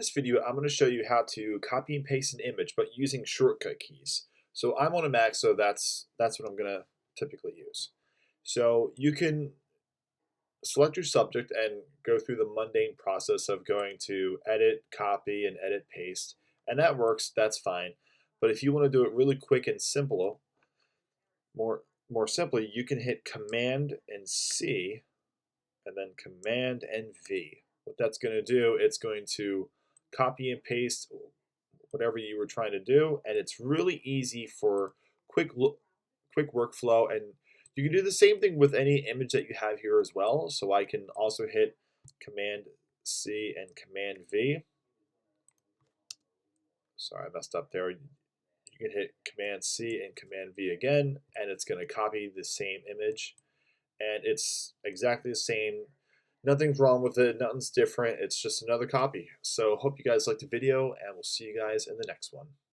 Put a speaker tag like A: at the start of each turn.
A: This video, I'm going to show you how to copy and paste an image, but using shortcut keys. So I'm on a Mac, so that's what I'm going to typically use. So you can select your subject and go through the mundane process of going to edit, copy, and edit paste, and that works. That's fine. But if you want to do it really quick and simple, more more simply, you can hit Command and C, and then Command and V. What that's going to do, it's going to copy and paste whatever you were trying to do, and it's really easy for quick quick workflow. And you can do the same thing with any image that you have here as well. So I can also hit Command C and Command V. Sorry, I messed up there. You can hit Command C and Command V again, and it's going to copy the same image, and it's exactly the same. Nothing's wrong with it, nothing's different. It's just another copy. So hope you guys liked the video, and we'll see you guys in the next one.